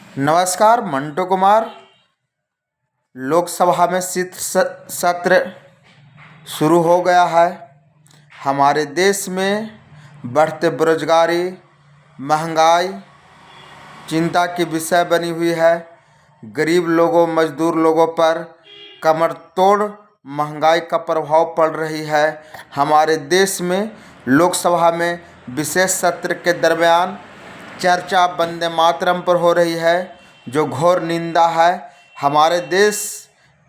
नमस्कार, मंटू कुमार। लोकसभा में शीत सत्र शुरू हो गया है। हमारे देश में बढ़ते बेरोजगारी, महंगाई चिंता की विषय बनी हुई है। गरीब लोगों, मजदूर लोगों पर कमर तोड़ महंगाई का प्रभाव पड़ रही है। हमारे देश में लोकसभा में विशेष सत्र के दरमियान चर्चा वंदे मातरम पर हो रही है, जो घोर निंदा है। हमारे देश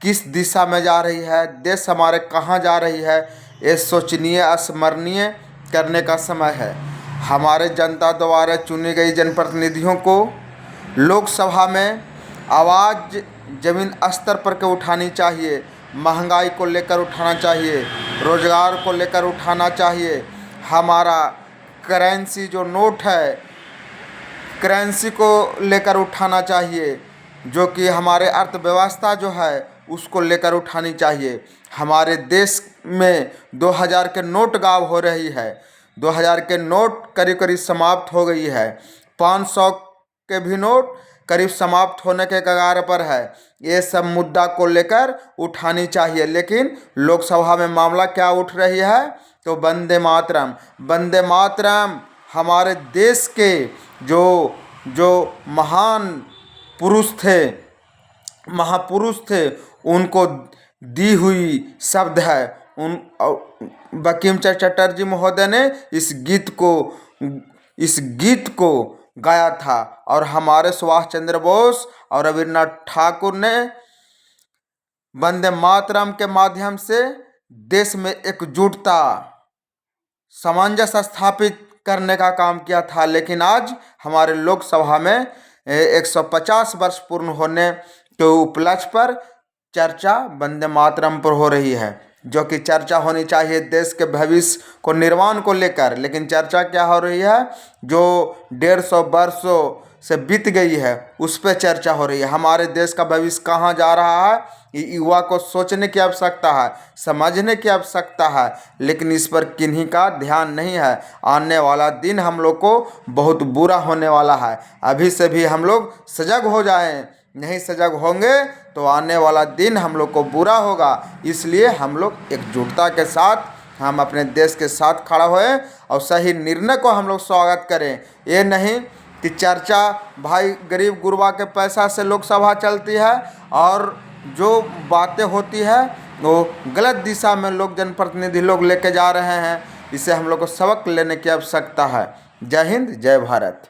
किस दिशा में जा रही है, देश हमारे कहाँ जा रही है, ये सोचनीय, स्मरणीय करने का समय है। हमारे जनता द्वारा चुनी गई जनप्रतिनिधियों को लोकसभा में आवाज़ ज़मीन स्तर पर के उठानी चाहिए। महंगाई को लेकर उठाना चाहिए, रोजगार को लेकर उठाना चाहिए। हमारा करेंसी जो नोट है, करेंसी को लेकर उठाना चाहिए, जो कि हमारे अर्थव्यवस्था जो है उसको लेकर उठानी चाहिए। हमारे देश में 2000 के नोट गायब हो रही है। 2000 के नोट करीब करीब समाप्त हो गई है। 500 के भी नोट करीब समाप्त होने के कगार पर है। ये सब मुद्दा को लेकर उठानी चाहिए, लेकिन लोकसभा में मामला क्या उठ रही है, तो वंदे मातरम। वंदे मातरम हमारे देश के जो महान पुरुष थे, महापुरुष थे, उनको दी हुई शब्द है। बंकिम चंद्र चटर्जी महोदय ने इस गीत को गाया था, और हमारे सुभाष चंद्र बोस और रविन्द्रनाथ ठाकुर ने वंदे मातरम के माध्यम से देश में एकजुटता, सामंजस्य स्थापित करने का काम किया था। लेकिन आज हमारे लोकसभा में 150 वर्ष पूर्ण होने के उपलक्ष्य पर चर्चा वंदे मातरम पर हो रही है, जो कि चर्चा होनी चाहिए देश के भविष्य को निर्माण को लेकर। लेकिन चर्चा क्या हो रही है, जो 150 वर्षों से बीत गई है उस पर चर्चा हो रही है। हमारे देश का भविष्य कहाँ जा रहा है, ये युवा को सोचने की आवश्यकता है, समझने की आवश्यकता है, लेकिन इस पर किन्हीं का ध्यान नहीं है। आने वाला दिन हम लोग को बहुत बुरा होने वाला है। अभी से भी हम लोग सजग हो जाएं, नहीं सजग होंगे तो आने वाला दिन हम लोग को बुरा होगा। इसलिए हम लोग एकजुटता के साथ हम अपने देश के साथ खड़ा होए और सही निर्णय को हम लोग स्वागत करें। ये नहीं कि चर्चा भाई गरीब गुरबा के पैसा से लोकसभा चलती है, और जो बातें होती है वो गलत दिशा में लोग, जनप्रतिनिधि लोग लेके जा रहे हैं। इसे हम लोग को सबक लेने की आवश्यकता है। जय हिंद, जय भारत।